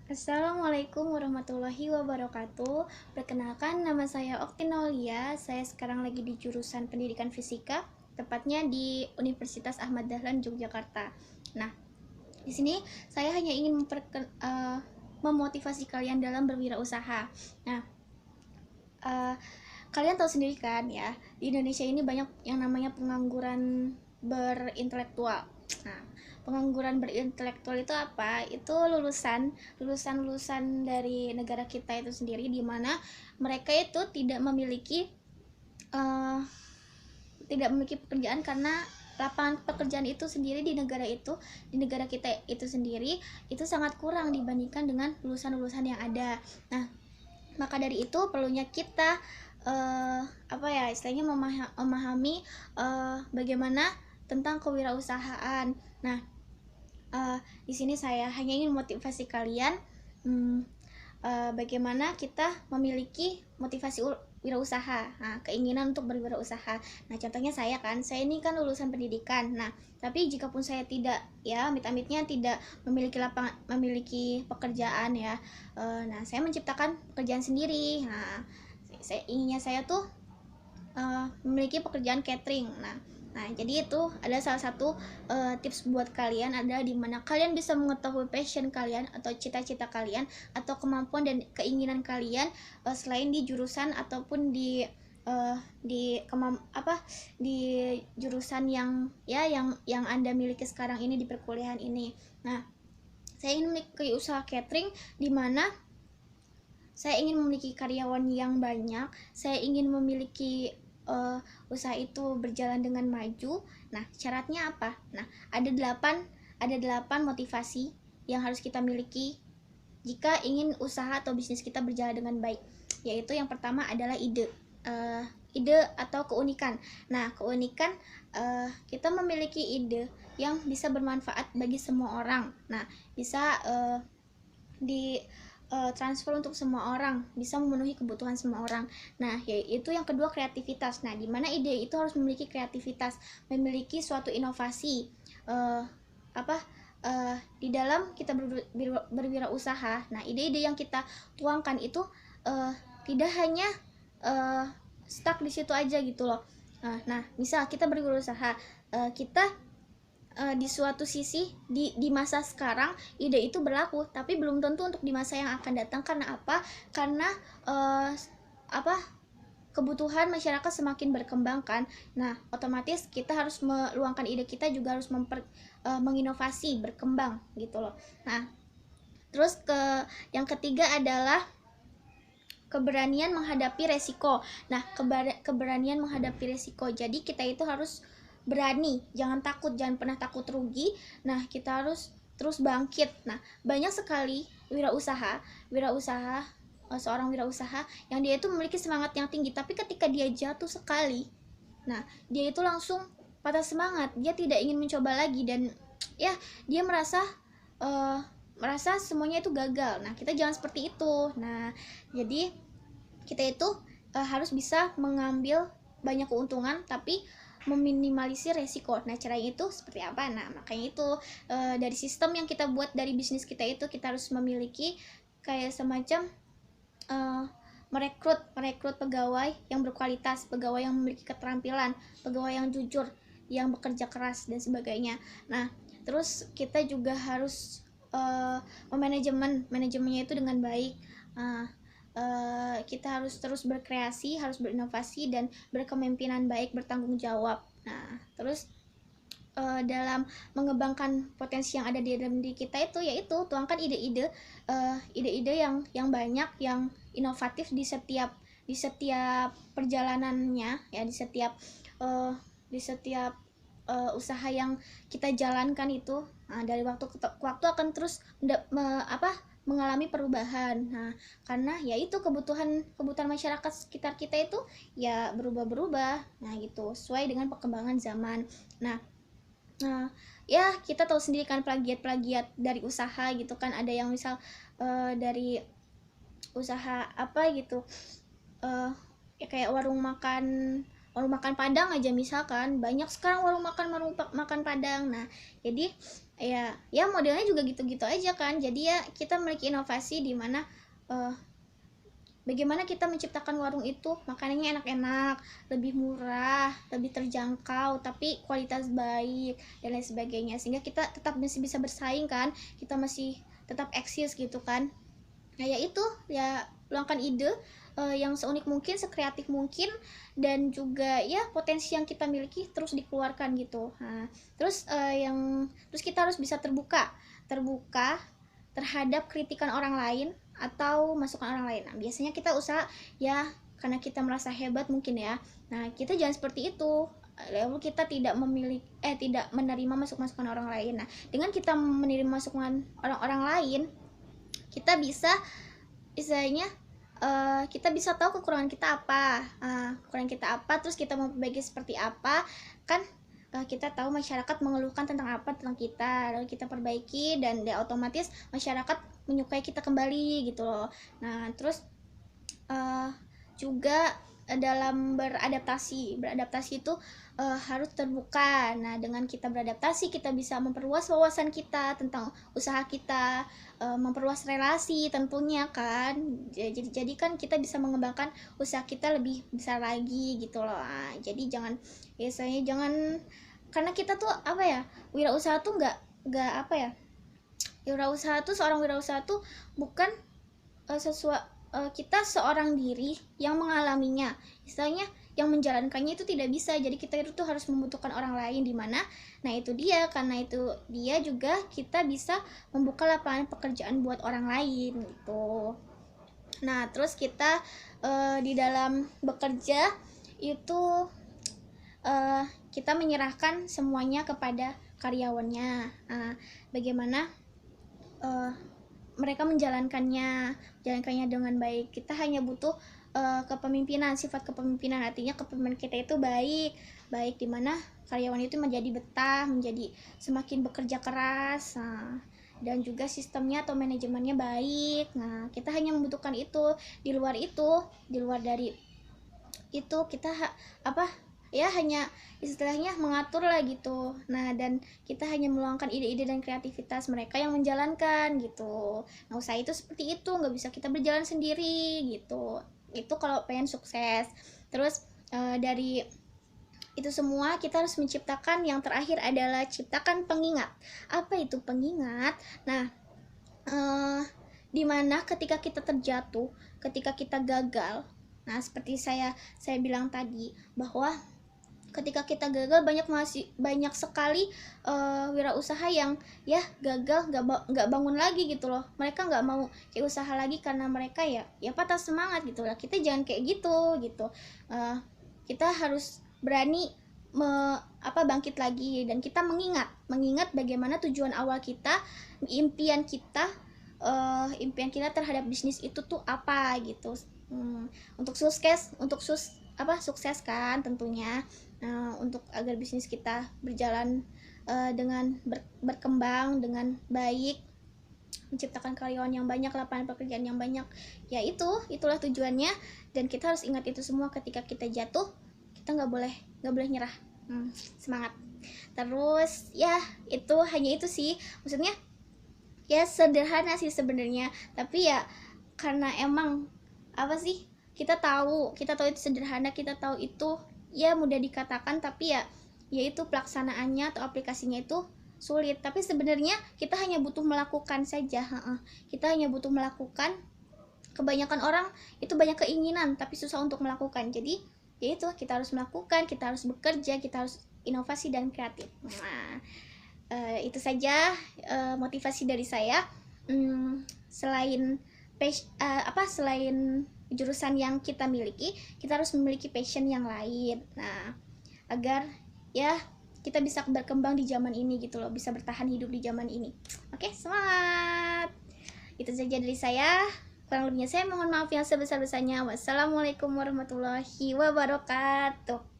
Assalamualaikum warahmatullahi wabarakatuh. Perkenalkan, nama saya Oktinolia. Saya sekarang lagi di jurusan Pendidikan Fisika, tepatnya di Universitas Ahmad Dahlan Yogyakarta. Nah, di sini saya hanya ingin memotivasi kalian dalam berwirausaha. Nah, uh, kalian tahu sendiri kan ya, di Indonesia ini banyak yang namanya pengangguran berintelektual. Nah, pengangguran berintelektual itu apa? Itu lulusan dari negara kita itu sendiri, di mana mereka itu uh, tidak memiliki pekerjaan karena lapangan pekerjaan itu sendiri di negara kita itu sendiri itu sangat kurang dibandingkan dengan lulusan-lulusan yang ada. Nah, maka dari itu perlunya kita istilahnya memahami bagaimana tentang kewirausahaan. Nah, di sini saya hanya ingin motivasi kalian bagaimana kita memiliki motivasi wirausaha, keinginan untuk berwirausaha. Nah, contohnya saya ini kan lulusan pendidikan. Nah, tapi jikapun saya tidak, ya amit-amitnya tidak memiliki pekerjaan ya, nah saya menciptakan pekerjaan sendiri. Nah, saya tuh memiliki pekerjaan catering. Nah, jadi itu ada salah satu tips buat kalian, adalah dimana kalian bisa mengetahui passion kalian atau cita-cita kalian atau kemampuan dan keinginan kalian selain di jurusan ataupun di jurusan yang Anda miliki sekarang ini di perkuliahan ini. Nah, saya ingin memiliki usaha catering di mana saya ingin memiliki karyawan yang banyak, saya ingin memiliki usaha itu berjalan dengan maju. Nah, syaratnya apa? Nah, ada 8 motivasi yang harus kita miliki jika ingin usaha atau bisnis kita berjalan dengan baik. Yaitu yang pertama adalah ide atau keunikan. Nah, keunikan, kita memiliki ide yang bisa bermanfaat bagi semua orang. Nah, bisa di transfer untuk semua orang, bisa memenuhi kebutuhan semua orang. Nah, yaitu yang kedua, kreativitas. Nah, di mana ide itu harus memiliki kreativitas, memiliki suatu inovasi di dalam kita berwirausaha. Nah, ide-ide yang kita tuangkan itu tidak hanya stuck di situ aja gitu loh. Nah, misal kita berwirausaha, kita di suatu sisi di masa sekarang ide itu berlaku, tapi belum tentu untuk di masa yang akan datang. Karena apa? Karena kebutuhan masyarakat semakin berkembang kan. Nah, otomatis kita harus meluangkan ide kita juga harus menginovasi, berkembang gitu loh. Nah, terus yang ketiga adalah keberanian menghadapi resiko. Nah, keberanian menghadapi resiko. Jadi kita itu harus berani, jangan takut, jangan pernah takut rugi. Nah, kita harus terus bangkit. Nah, banyak sekali seorang wirausaha yang dia itu memiliki semangat yang tinggi, tapi ketika dia jatuh sekali, nah dia itu langsung patah semangat, dia tidak ingin mencoba lagi, dan ya dia merasa semuanya itu gagal. Nah, kita jangan seperti itu. Nah, jadi kita itu harus bisa mengambil banyak keuntungan tapi meminimalisir resiko. Nah, caranya itu seperti apa? Nah, makanya itu dari sistem yang kita buat dari bisnis kita itu, kita harus memiliki kayak semacam merekrut pegawai yang berkualitas, pegawai yang memiliki keterampilan, pegawai yang jujur, yang bekerja keras dan sebagainya. Nah, terus kita juga harus manajemennya itu dengan baik. Kita harus terus berkreasi, harus berinovasi dan berkepemimpinan baik, bertanggung jawab. Nah, terus dalam mengembangkan potensi yang ada di dalam diri kita itu, yaitu tuangkan ide-ide yang banyak, yang inovatif di setiap perjalanannya ya, di setiap usaha yang kita jalankan itu. Nah, dari waktu ke waktu akan terus mengalami perubahan. Nah, karena yaitu kebutuhan masyarakat sekitar kita itu ya berubah-berubah. Nah, gitu, sesuai dengan perkembangan zaman. Nah, ya kita tahu sendiri kan plagiat dari usaha gitu kan. Ada yang misal dari usaha apa gitu, ya kayak warung makan Padang aja misalkan, banyak sekarang warung makan Padang. Nah, jadi ya modelnya juga gitu-gitu aja kan. Jadi ya kita memiliki inovasi di mana bagaimana kita menciptakan warung itu makanannya enak-enak, lebih murah, lebih terjangkau, tapi kualitas baik dan lain sebagainya, sehingga kita tetap masih bisa bersaing kan, kita masih tetap eksis gitu kan. Nah ya itu ya, luangkan ide yang seunik mungkin, sekreatif mungkin, dan juga ya potensi yang kita miliki terus dikeluarkan gitu. Nah, terus kita harus bisa terbuka terhadap kritikan orang lain atau masukan orang lain. Nah, biasanya kita usaha ya karena kita merasa hebat mungkin ya. Nah, kita jangan seperti itu. Lalu kita tidak menerima masukan orang lain. Nah, dengan kita menerima masukan orang lain, kita bisa istilahnya kita bisa tahu kekurangan kita apa, terus kita mau perbaiki seperti apa kan. Kita tahu masyarakat mengeluhkan tentang apa tentang kita, lalu kita perbaiki, dan ya otomatis masyarakat menyukai kita kembali gitu loh. Nah terus juga dalam beradaptasi itu harus terbuka. Nah dengan kita beradaptasi, kita bisa memperluas wawasan kita tentang usaha kita, memperluas relasi tentunya kan. Jadi kan kita bisa mengembangkan usaha kita lebih besar lagi gitu loh. Nah, jadi jangan karena kita tuh apa ya, wirausaha tuh nggak apa ya, seorang wirausaha tuh bukan kita seorang diri yang mengalaminya, istilahnya yang menjalankannya itu tidak bisa. Jadi kita itu tuh harus membutuhkan orang lain di mana. Nah itu dia, karena itu dia juga kita bisa membuka lapangan pekerjaan buat orang lain gitu. Nah terus kita di dalam bekerja itu kita menyerahkan semuanya kepada karyawannya. Bagaimana mereka menjalankannya dengan baik. Kita hanya butuh kepemimpinan, sifat kepemimpinan, artinya kepemimpinan kita itu baik dimana karyawan itu menjadi betah, menjadi semakin bekerja keras, dan juga sistemnya atau manajemennya baik. Nah kita hanya membutuhkan itu. Di luar dari itu kita ya hanya istilahnya mengatur lah gitu. Nah dan kita hanya meluangkan ide-ide dan kreativitas mereka yang menjalankan gitu. Nah usaha itu seperti itu, nggak bisa kita berjalan sendiri gitu. Itu kalau pengen sukses. Terus dari itu semua kita harus menciptakan, yang terakhir adalah ciptakan pengingat. Apa itu pengingat? Nah dimana ketika kita terjatuh, ketika kita gagal, nah seperti saya bilang tadi bahwa ketika kita gagal, banyak sekali wirausaha yang ya gagal, nggak bangun lagi gitu loh. Mereka nggak mau kayak usaha lagi karena mereka ya patah semangat gitu lah. Kita jangan kayak gitu. Kita harus berani bangkit lagi, dan kita mengingat bagaimana tujuan awal kita, impian kita terhadap bisnis itu tuh apa gitu. Untuk sukses kan tentunya. Untuk agar bisnis kita berjalan dengan berkembang dengan baik, menciptakan karyawan yang banyak, lapangan pekerjaan yang banyak, ya itulah tujuannya. Dan kita harus ingat itu semua ketika kita jatuh. Kita nggak boleh nyerah. Semangat. Terus ya hanya itu sih, maksudnya ya sederhana sih sebenarnya, tapi ya karena emang kita tahu itu sederhana, kita tahu itu ya mudah dikatakan, tapi ya itu pelaksanaannya atau aplikasinya itu sulit. Tapi sebenarnya kita hanya butuh melakukan saja. Kita hanya butuh melakukan. Kebanyakan orang itu banyak keinginan tapi susah untuk melakukan. Jadi ya itu, kita harus melakukan, kita harus bekerja, kita harus inovasi dan kreatif. Itu saja motivasi dari saya. Selain jurusan yang kita miliki, kita harus memiliki passion yang lain. Nah, agar ya kita bisa berkembang di zaman ini gitu loh, bisa bertahan hidup di zaman ini. Oke, semangat. Itu saja dari saya. Kurang lebihnya saya mohon maaf yang sebesar-besarnya. Wassalamualaikum warahmatullahi wabarakatuh.